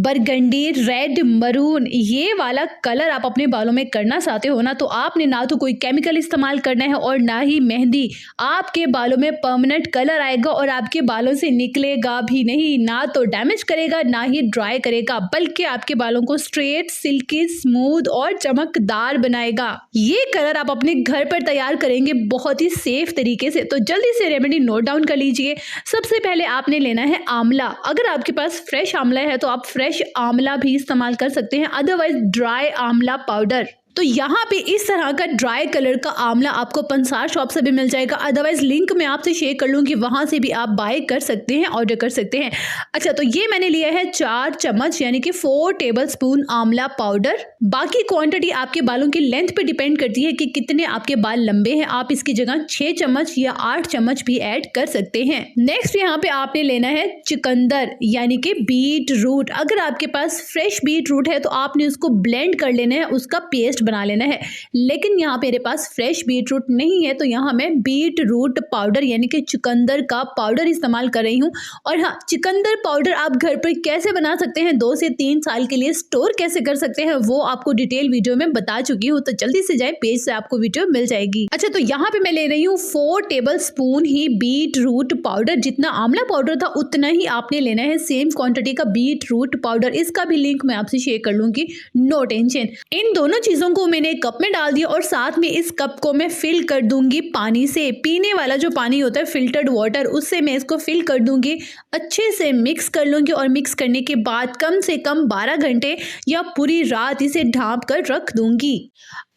Burgundy, red, maroon ये वाला colour आप अपने बालों में करना चाहते हो ना, तो आपने ना तो कोई केमिकल इस्तेमाल करना है और ना ही मेहंदी। आपके बालों में परमानेंट कलर आएगा और आपके बालों से निकलेगा भी नहीं, ना तो डैमेज करेगा ना ही ड्राई करेगा, बल्कि आपके बालों को स्ट्रेट, सिल्की, स्मूथ और चमकदार बनाएगा। ये कलर आप अपने घर पर तैयार करेंगे बहुत ही सेफ तरीके से। तो जल्दी से रेमेडी नोट डाउन कर लीजिए। सबसे पहले आपने लेना है आंवला। अगर आपके पास फ्रेश आंवला है तो आप फ्रेश आंवला भी इस्तेमाल कर सकते हैं, अदरवाइज ड्राई आंवला पाउडर। तो यहाँ पे इस तरह का ड्राई कलर का आंवला आपको पंसार शॉप से भी मिल जाएगा, अदरवाइज लिंक मैं आपसे शेयर कर लूँगी, वहाँ से भी आप बाय कर सकते हैं, ऑर्डर कर सकते हैं। अच्छा, तो ये मैंने लिया है 4 चम्मच यानी कि 4 टेबलस्पून आंवला पाउडर। बाकी क्वांटिटी आपके बालों की लेंथ पे डिपेंड करती है कि कितने आपके बाल लंबे हैं। आप इसकी जगह 6 चम्मच या 8 चम्मच भी ऐड कर सकते हैं। नेक्स्ट यहाँ पे आपने लेना है चुकंदर यानी कि बीट रूट। अगर आपके पास फ्रेश बीट रूट है तो आपने उसको ब्लेंड कर लेना है, उसका पेस्ट बना लेना है। लेकिन यहाँ मेरे पास फ्रेश बीट रूट नहीं है तो यहाँ मैं बीट रूट पाउडर यानी कि चुकंदर का पाउडर इस्तेमाल कर रही हूँ। और हाँ, चुकंदर पाउडर आप घर पर कैसे बना सकते हैं, 2 से 3 साल के लिए स्टोर कैसे कर सकते हैं, वो आपको डिटेल वीडियो में बता चुकी हूँ, तो जल्दी से जाए, पेज से आपको वीडियो मिल जाएगी। अच्छा, तो यहाँ पे मैं ले रही हूँ 4 टेबल स्पून ही बीट रूट पाउडर। जितना आंवला पाउडर था उतना ही आपने लेना है, सेम क्वांटिटी का बीट रूट पाउडर। इसका भी लिंक मैं आपसे शेयर कर लूंगी, नो टेंशन। इन दोनों चीजों को मैंने एक कप में डाल दिया और साथ में इस कप को मैं फिल कर दूंगी पानी से। पीने वाला जो पानी होता है फिल्टर्ड वाटर, उससे मैं इसको फिल कर दूंगी। अच्छे से मिक्स कर लूंगी और मिक्स करने के बाद कम से कम 12 घंटे या पूरी रात इसे ढांप कर रख दूंगी।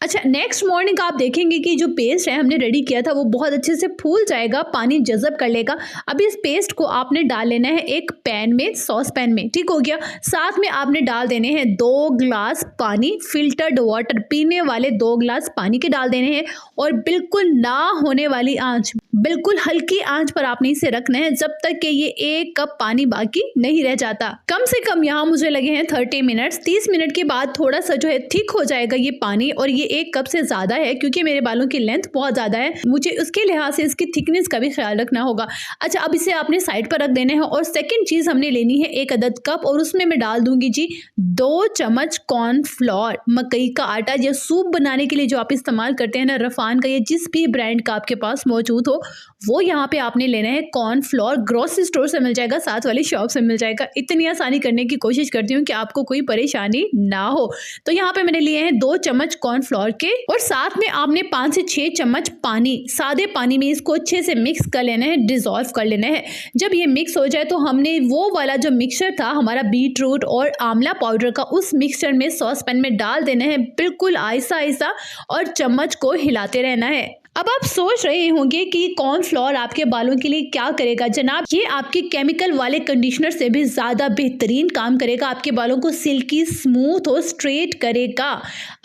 अच्छा, नेक्स्ट मॉर्निंग आप देखेंगे कि जो पेस्ट है हमने रेडी किया था वो बहुत अच्छे से फूल जाएगा, पानी जज़ब कर लेगा। अब इस पेस्ट को आपने डाल लेना है एक पैन में, सॉस पैन में, ठीक हो गया। साथ में आपने डाल देने हैं 2 ग्लास पानी, फिल्टर्ड वाटर, पीने वाले 2 ग्लास पानी के डाल देने हैं और बिल्कुल ना होने वाली आंच, बिल्कुल हल्की आंच पर आपने इसे रखना है जब तक कि ये 1 कप पानी बाकी नहीं रह जाता। कम से कम यहाँ मुझे लगे हैं 30 मिनट्स। 30 मिनट के बाद थोड़ा सा जो है थिक हो जाएगा ये पानी, और ये 1 कप से ज़्यादा है क्योंकि मेरे बालों की लेंथ बहुत ज़्यादा है, मुझे उसके लिहाज से इसकी थिकनेस का भी ख्याल रखना होगा। अच्छा, अब इसे आपने साइड पर रख देना है। और सेकेंड चीज़ हमने लेनी है 1 अदद कप, और उसमें मैं डाल दूंगी जी 2 चम्मच कॉर्नफ्लोर। मकई का आटा या सूप बनाने के लिए जो आप इस्तेमाल करते हैं ना, रफान का या जिस भी ब्रांड का आपके पास मौजूद हो, वो यहाँ पे आपने लेना है। कॉर्नफ्लोर ग्रोसरी स्टोर से मिल जाएगा, साथ वाली शॉप से मिल जाएगा। इतनी आसानी करने की कोशिश करती हूँ कि आपको कोई परेशानी ना हो। तो यहाँ पे मैंने लिए हैं 2 चम्मच कॉर्नफ्लोर के, और साथ में आपने 5 से 6 चम्मच पानी, सादे पानी में इसको अच्छे से मिक्स कर लेना है, डिसॉल्व कर लेना है। जब ये मिक्स हो जाए तो हमने वो वाला जो मिक्सचर था हमारा बीट रूट और आंवला पाउडर का, उस मिक्सचर में सॉस पैन में डाल देना है, बिल्कुल आहिस्ता आहिस्ता, और चम्मच को हिलाते रहना है। अब आप सोच रहे होंगे कि कॉर्नफ्लोर आपके बालों के लिए क्या करेगा। जनाब, ये आपके केमिकल वाले कंडीशनर से भी ज़्यादा बेहतरीन काम करेगा, आपके बालों को सिल्की, स्मूथ और स्ट्रेट करेगा।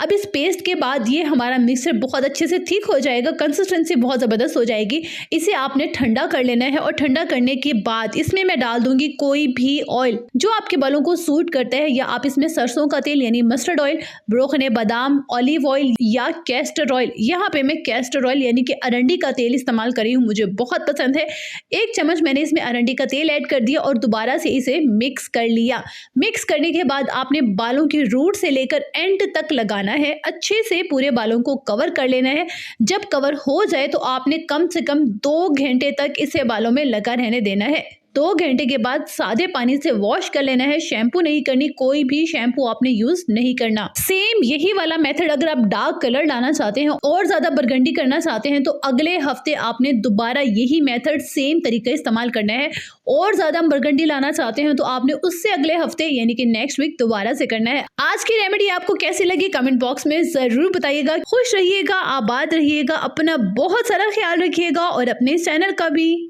अब इस पेस्ट के बाद ये हमारा मिक्सचर बहुत अच्छे से थिक हो जाएगा, कंसिस्टेंसी बहुत ज़बरदस्त हो जाएगी। इसे आपने ठंडा कर लेना है, और ठंडा करने के बाद इसमें मैं डाल दूंगी कोई भी ऑयल जो आपके बालों को सूट करता है, या आप इसमें सरसों का तेल यानी मस्टर्ड ऑयल, ब्रोकने बादाम, ऑलिव ऑयल या कैस्टर ऑयल। यहाँ पे मैं कैस्टर ऑयल यानी कि अरंडी का तेल इस्तेमाल कर रही हूँ, मुझे बहुत पसंद है। 1 चम्मच मैंने इसमें अरंडी का तेल ऐड कर दिया और दोबारा से इसे मिक्स कर लिया। मिक्स करने के बाद आपने बालों की रूट से लेकर एंड तक लगाना है, अच्छे से पूरे बालों को कवर कर लेना है। जब कवर हो जाए तो आपने कम से कम 2 घंटे तक इसे बालों में लगा रहने देना है। 2 घंटे के बाद सादे पानी से वॉश कर लेना है, शैम्पू नहीं करनी, कोई भी शैम्पू आपने यूज नहीं करना। सेम यही वाला मेथड अगर आप डार्क कलर लाना चाहते हैं और ज्यादा बरगंडी करना चाहते हैं तो अगले हफ्ते आपने दोबारा यही मेथड सेम तरीका इस्तेमाल करना है। और ज्यादा बरगंडी लाना चाहते हैं तो आपने उससे अगले हफ्ते यानी कि नेक्स्ट वीक दोबारा से करना है। आज की रेमेडी आपको कैसी लगी कमेंट बॉक्स में जरूर बताइएगा। खुश रहिएगा, आबाद रहिएगा, अपना बहुत सारा ख्याल रखिएगा और अपने चैनल का भी।